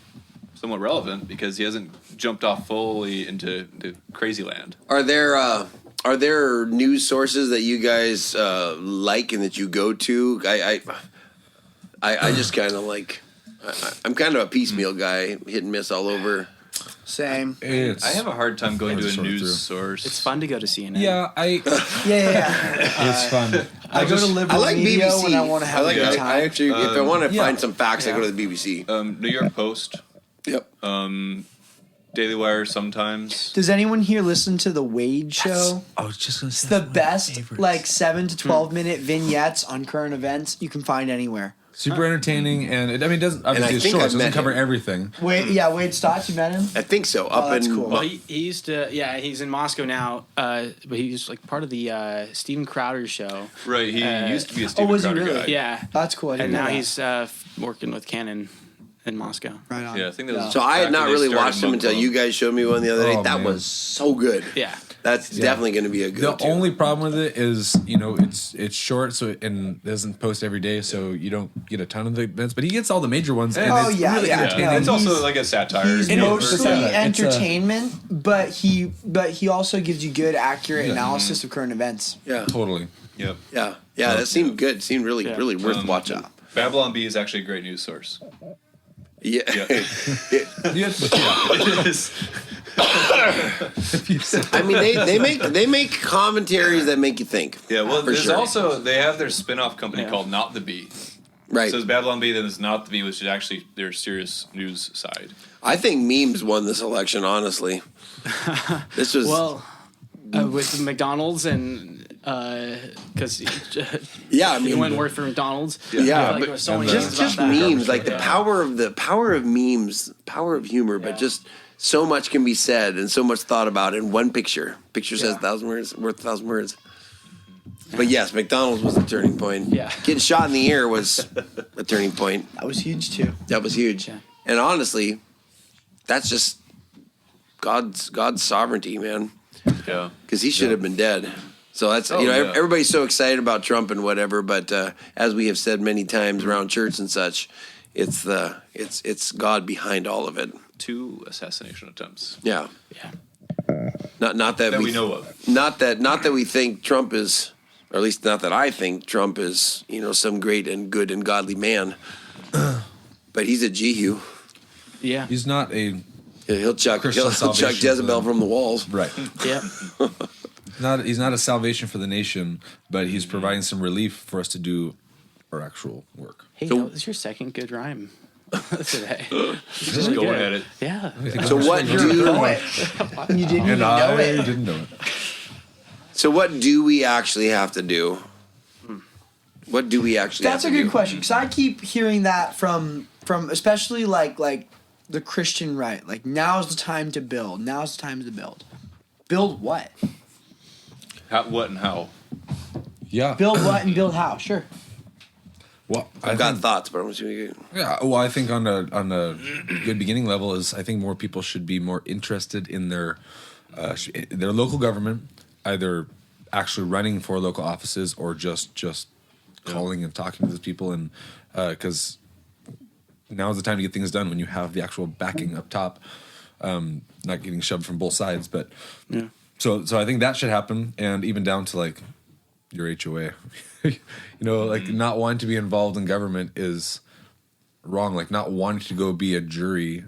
somewhat relevant because he hasn't jumped off fully into crazy land. Are there news sources that you guys like and that you go to? I just kind of like. I'm kind of a piecemeal guy, hit and miss all over. Same. I have a hard time going to a sort news through. source. It's fun to go to CNN. Yeah. It's fun. I go to I liberal like media BBC. when I want to have a good time. I actually, if I want to yeah. find some facts, I go to the BBC. New York Post, Yep. Daily Wire sometimes. Does anyone here listen to the Wade Show? I was just going to say The best, like 7 to 12 minute vignettes on current events you can find anywhere. super entertaining, and it doesn't obviously it's think short. I've So it doesn't met cover him. everything. Wade Stotts, you met him? I think so. that's cool. Well, he used to, he's in Moscow now, but he was like part of the Steven Crowder show. Right, he used to be a Steven was he Crowder really? guy. Yeah. That's cool. I didn't And know now that. he's working with Canon in Moscow. Right on. Yeah, I think that was So I had back not when they really started watched him Monk until Club. you guys showed me one the other day. Oh, That man. was so good. Yeah. That's definitely going to be a good. The only problem with it is, it's short, so and doesn't post every day, so you don't get a ton of the events. But he gets all the major ones. And Oh, it's yeah, really yeah. entertaining. No, It's also he's- like a satire. He's It is. mostly It's a- entertainment, but he also gives you good, accurate analysis of current events. Yeah. Totally. Yep. Yeah. Yeah. That seemed good. It seemed really, Yeah. really worth watching. Babylon Bee is actually a great news source. Yeah. Yeah. Yeah. It is. I mean, they make commentaries that make you think. Yeah, well, For there's sure. also, they have their spin-off company Yeah. called Not the Bee. Right. So it's Babylon Bee, then it's Not the Bee, which is actually their serious news side. I think memes won this election. Honestly, this was Well, with McDonald's and because yeah. I he mean, went and worked for McDonald's. Yeah, I feel like but there was so many just things about that. memes, like the power of memes, power of humor, but just so much can be said and so much thought about in one picture. Picture says 1,000 words, worth 1,000 words. But yes, McDonald's was the turning point. Yeah. Getting shot in the ear was a turning point. That was huge too. That was huge. Yeah. And honestly, that's just God's sovereignty, man. Yeah. Because he should have been dead. So that's Oh, yeah. everybody's so excited about Trump and whatever, but as we have said many times around church and such, it's God behind all of it. 2 assassination attempts Yeah. Yeah. Not that, that we know of. Not that we think Trump is, or at least not that I think Trump is, some great and good and godly man. But he's a Jehu. Yeah. He's not a He'll chuck Christian salvation Jezebel for from the walls. right. Yeah. He's not a salvation for the nation, but he's providing some relief for us to do our actual work. Hey, So- that was your second good rhyme today. Just going at it. Yeah. So what You do didn't even And know I it. didn't know it. so what do we actually have to do? What do we actually That's a have to good do? question because I keep hearing that from especially like the Christian right. Like now's the time to build. Now's the time to build. Build what? What and how? Yeah. Build what and build how? Sure. Well, I've got thoughts, but I'm just going to Yeah, well, I think on a good beginning level is I think more people should be more interested in their local government, either actually running for local offices or just calling and talking to those people, and because now is the time to get things done when you have the actual backing up top, not getting shoved from both sides. But so I think that should happen, and even down to like your HOA. Like not wanting to be involved in government is wrong. Like not wanting to go be a jury,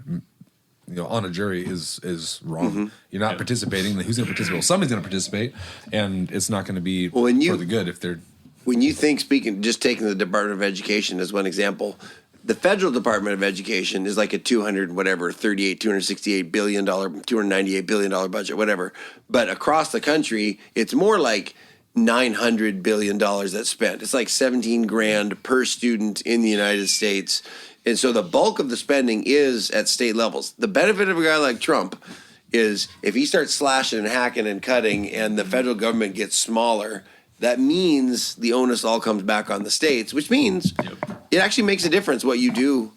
on a jury is wrong. Mm-hmm. You're not participating. Then who's going to participate? Well, somebody's going to participate, and it's not going to be Well, and for the good if they're. When you think, just taking the Department of Education as one example, the federal Department of Education is like a $268 billion, $298 billion budget, whatever. But across the country, it's more like $900 billion that's spent. It's like 17 grand per student in the United States. And so the bulk of the spending is at state levels. The benefit of a guy like Trump is if he starts slashing and hacking and cutting and the federal government gets smaller, that means the onus all comes back on the states, which means it actually makes a difference what you do,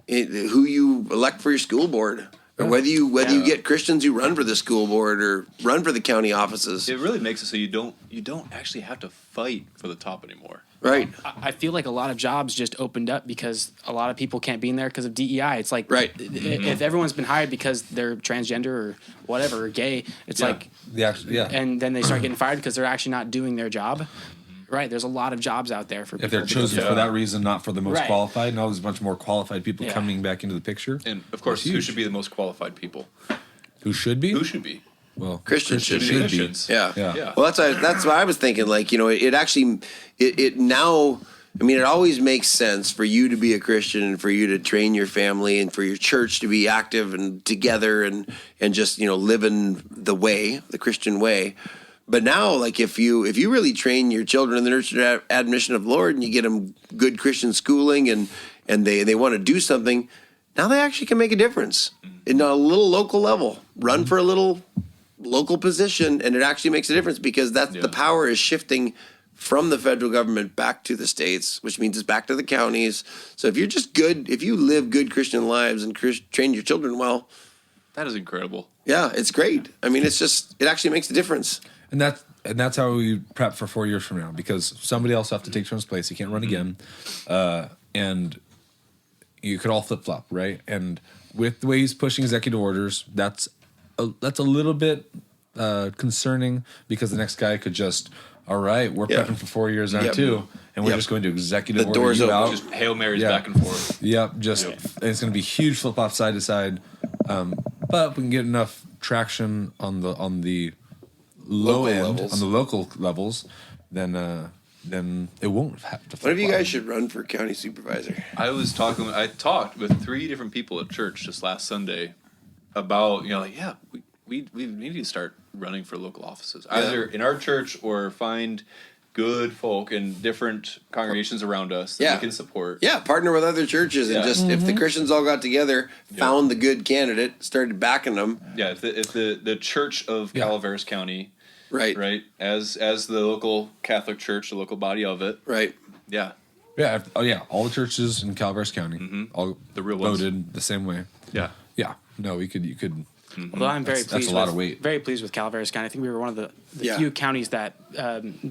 who you elect for your school board, or whether you get Christians who run for the school board or run for the county offices. It really makes it so you don't actually have to fight for the top anymore. Right. I feel like a lot of jobs just opened up because a lot of people can't be in there because of DEI. It's like, if everyone's been hired because they're transgender or whatever, or gay, it's like, and then they start getting fired because they're actually not doing their job. Right. There's a lot of jobs out there for people. If they're chosen for that reason, not for the most qualified. Now there's a bunch more qualified people coming back into the picture. And of course, who should be the most qualified people? Who should be? Who should be? Well, Christians should be. Christians. Yeah. Yeah. Well, that's what I was thinking. Like, it actually, it now, I mean, it always makes sense for you to be a Christian and for you to train your family and for your church to be active and together and just, living the Christian way. But now, like, if you really train your children in the nurture and admonition of the Lord and you get them good Christian schooling and they want to do something, now they actually can make a difference in a little local level. Run for a little local position, and it actually makes a difference because the power is shifting from the federal government back to the states, which means it's back to the counties. So if you're just good, if you live good Christian lives and train your children well, that is incredible. Yeah, it's great. I mean, it actually makes a difference. And that's how we prep for 4 years from now, because somebody else will have to take Trump's place. He can't run again, and you could all flip flop, right? And with the way he's pushing executive orders, that's a little bit concerning, because the next guy could just, all right, we're prepping for 4 years now too, and we're just going to executive order doors you open. out. Just Hail Marys back and forth. Yep, and it's going to be huge flip off side to side, but we can get enough traction on the low Local end, levels. on the local levels, then it won't have to. One of you guys should run for county supervisor. I talked with 3 different people at church just last Sunday about, we need to start running for local offices, either in our church or find good folk in different congregations around us that we can support. Yeah, partner with other churches and just if the Christians all got together, found the good candidate, started backing them. Yeah, if the Church of Calaveras County, right, as the local Catholic Church, the local body of it, right, yeah, all the churches in Calaveras County, all the real ones, voted the same way. Yeah. No, you could. Although I'm very That's pleased. a lot of weight. Very pleased with Calaveras County. I think we were one of the few counties that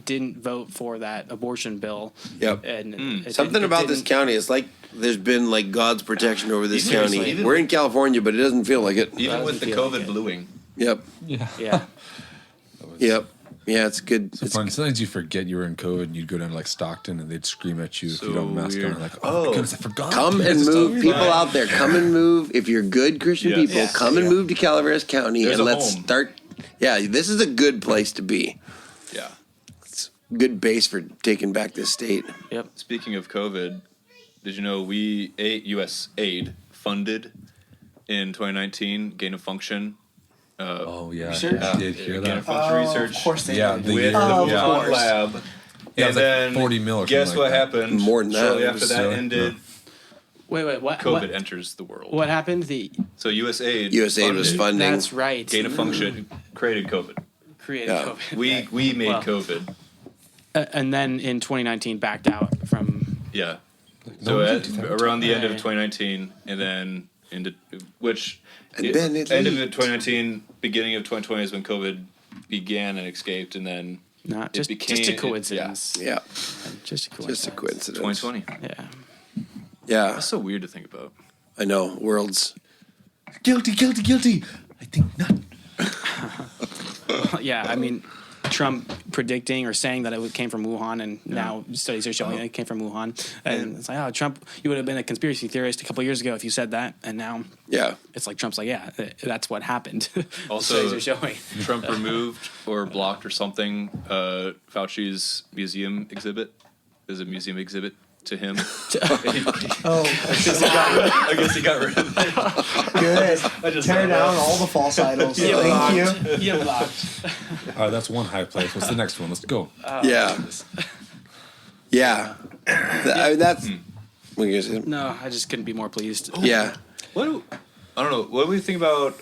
didn't vote for that abortion bill. Yep. And something about this county. It's like there's been like God's protection over this Seriously, county. We're in California, but it doesn't feel like it. even with the COVID bluing. Yep. Yeah. Yep. Yeah, it's good. So fun. Sometimes you forget you were in COVID and you'd go down to like Stockton and they'd scream at you if you don't mask on. Like, oh my goodness, I forgot. Come and move. People out there, come and move. If you're good Christian people, come and move to Calaveras County. There's and a let's home. start. Yeah, this is a good place to be. Yeah. It's a good base for taking back this state. Yep. Speaking of COVID, did you know U.S. aid funded in 2019 gain of function? Oh yeah, Sure. I did hear Gain that. of function research. Of course they Yeah, did. they With did. the Yeah. Wuhan lab. Yeah, it and was like then 40 mil or guess something what like that. happened? More than that. Shortly It after was, that ended, Wait. What? COVID enters the world. What happened? So USAID was funding. That's right. Gain of function created COVID. Created Yeah. COVID. We made Well, COVID. And then in 2019 backed out from. Yeah. No, So we at, did. around the end of Right. 2019, and then into which And then it end of leaked. 2019, beginning of 2020 is when COVID began and escaped, and then Not it just became a coincidence. Yeah, Just a coincidence. just a coincidence. 2020. Yeah. Yeah, That's so weird to think about. I know. World's Guilty. I think not. Yeah, I mean, Trump predicting or saying that it came from Wuhan, and now studies are showing it came from Wuhan. And it's like, oh, Trump, you would have been a conspiracy theorist a couple of years ago if you said that. And now it's like Trump's like, yeah, that's what happened. Also, studies are showing. Trump removed or blocked or something Fauci's museum exhibit. There's a museum exhibit to him. Oh, I guess he got rid of it. good. Tear down all the false idols. Thank you. Yeah, blocked. All right, that's one high place. What's the next one? Let's go. Yeah. Yeah. That's. What are you gonna say? No, I just couldn't be more pleased. Yeah. I don't know. What do we think about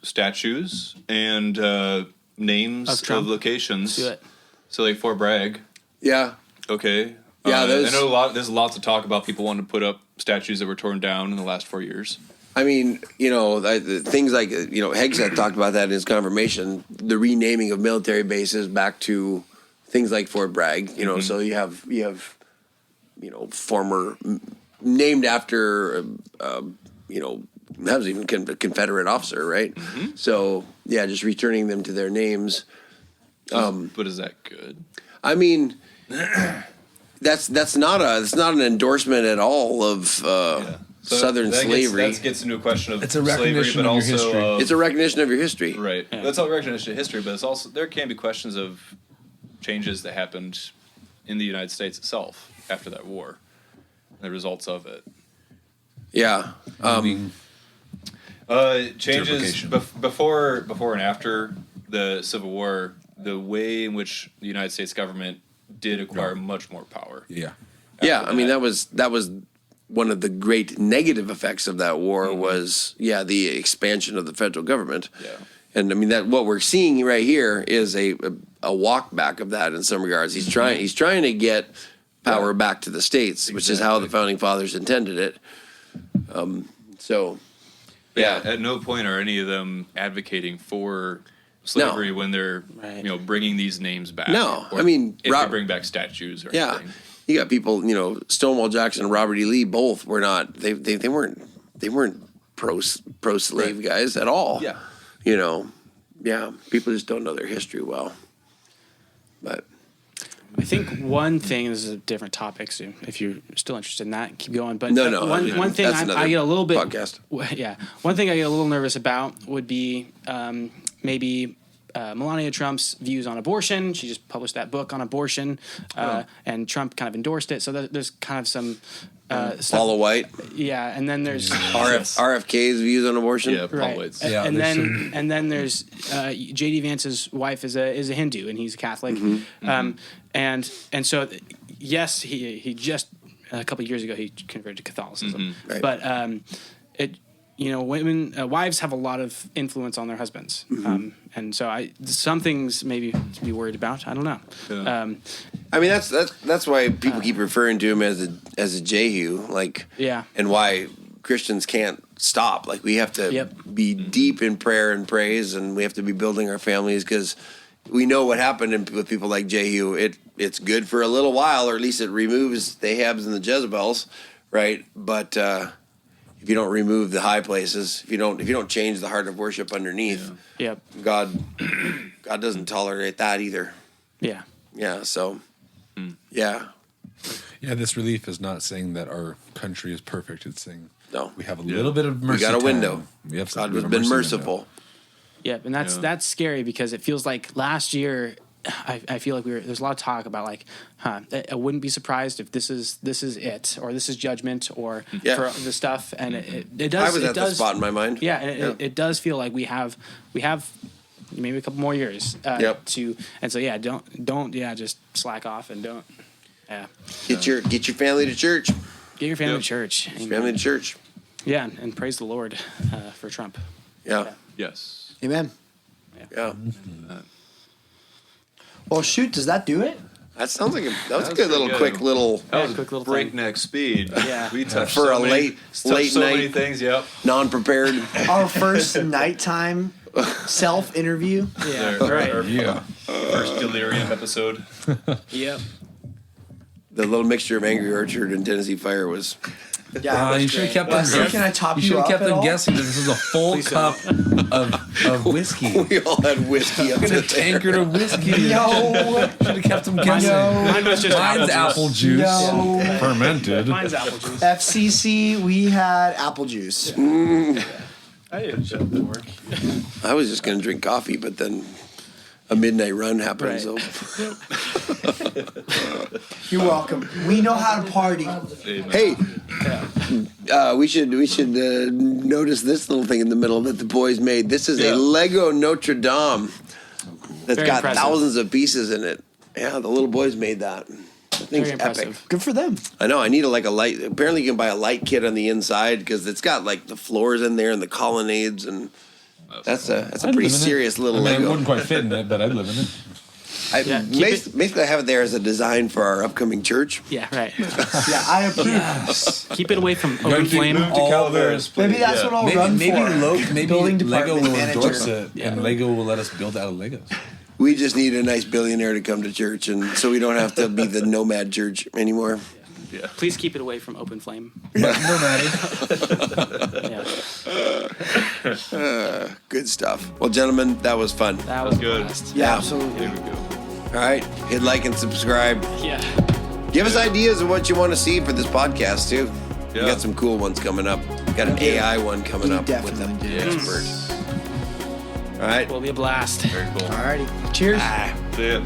statues and names Of Trump? of locations? Do it. So like Fort Bragg. Yeah. Okay. Yeah, I those- know there's lots of talk about people wanting to put up statues that were torn down in the last 4 years. I mean, things like, Hegseth talked about that in his confirmation, the renaming of military bases back to things like Fort Bragg, so you have, former, named after, that was even a Confederate officer, right? So, yeah, just returning them to their names. But is that good? I mean, that's not an endorsement at all of So Southern slavery. That gets into a question of It's a slavery, recognition but of your also history. of- It's a recognition of your history. right. Yeah. That's all recognition of history, but it's also there can be questions of changes that happened in the United States itself after that war, and the results of it. Yeah. Changes Interpretation. before and after the Civil War, the way in which the United States government did acquire much more power. Yeah. Yeah, after I mean that. that was one of the great negative effects of that war was the expansion of the federal government. Yeah. And I mean that what we're seeing right here is a walk back of that in some regards. He's trying to get power back to the states, which is how the founding fathers intended it. So Yeah, at no point are any of them advocating for slavery when they're Right. bringing these names back. No, Or I mean, if they bring back statues or yeah, anything. you got people. Stonewall Jackson and Robert E. Lee both were not. They weren't pro slave guys at all. Yeah. Yeah, people just don't know their history well. But I think one thing, this is a different topic, so if you're still interested in that, keep going. But No, one thing that's another I get a little bit podcast. Yeah, one thing I get a little nervous about would be maybe Melania Trump's views on abortion. She just published that book on abortion, and Trump kind of endorsed it. So there's kind of some stuff. Paula White, Yeah, and then there's RFK's views on abortion. Yeah, Paul right, White's. Yeah, and there's then there's J.D. Vance's wife is a Hindu and he's a Catholic, and so yes, he just a couple of years ago he converted to Catholicism, Right. but women wives have a lot of influence on their husbands, and so some things maybe to be worried about. I don't know. Yeah. I mean, that's why people keep referring to him as a Jehu, like, Yeah. and why Christians can't stop. Like, we have to Yep. be deep in prayer and praise, and we have to be building our families because we know what happened with people like Jehu. It's good for a little while, or at least it removes the Ahabs and the Jezebels, right? But if you don't remove the high places, if you don't change the heart of worship underneath, Yep. God doesn't tolerate that either. Yeah. Yeah, so yeah. Yeah, this relief is not saying that our country is perfect. It's saying No. we have a little bit of mercy. We got a time. window. We have God we has have a been mercy merciful. window. Yep, and that's scary because it feels like last year. I feel like there's a lot of talk about like, I wouldn't be surprised if this is it or this is judgment or Yeah. for the stuff, and it does. I was it at does, the spot in my mind. Yeah, and it does feel like we have maybe a couple more years Yep. to, and so don't just slack off and don't. Yeah, Get your family to church. get your family Yep. to church. Amen. Family to church. Yeah, and praise the Lord for Trump. Yeah. Yes. Amen. Yeah. Well, shoot, does that do it? That sounds like that was a was good little pretty quick good. little That was quick little breakneck speed. Yeah. We touched For so a many, late so night. many things. Yep. non-prepared. Our first nighttime self-interview. Yeah, Our- right. our Yeah. First delirium episode. Yep. The little mixture of Angry Orchard and Tennessee Fire was. Yeah, You should have kept them. Wesley, can I top you should have up kept at them all? guessing that this was a full Please cup of whiskey. We all had whiskey up A to tankard of whiskey. No. Should have kept them guessing. No. Mine was just Mine's apple juice. No. Fermented. Mine's apple juice. FCC, we had apple juice. I didn't show up to work. I was just going to drink coffee, but then a midnight run happened. Right. So You're welcome. We know how to party. Hey, we should notice this little thing in the middle that the boys made. This is a Lego Notre Dame that's Very got impressive. thousands of pieces in it. Yeah, the little boys made that. That thing's Very epic. impressive. Good for them. I know. I need a light. Apparently, you can buy a light kit on the inside because it's got like the floors in there and the colonnades, and that's a I'd pretty live in it. serious little I mean, Lego. it wouldn't quite fit in it, but I'd live in it. Basically, I have it there as a design for our upcoming church. Yeah, right. Yeah, I approve. Keep it away from open flame. Maybe that's what I'll run Maybe for. Building Lego department will manager. endorse it, and Lego will let us build out of Legos. We just need a nice billionaire to come to church, and so we don't have to be the nomad church anymore. Please keep it away from open flame. No matter. Yeah. Good stuff. Well, gentlemen, that was fun. That was good. blast. Yeah, absolutely. There we go. All right, hit like and subscribe. Yeah. Give us ideas of what you want to see for this podcast too. We Yeah. got some cool ones coming up. Got an AI one coming We up with an definitely do. expert. All right. Will be a blast. Very cool. Alrighty. Cheers. Bye. See ya.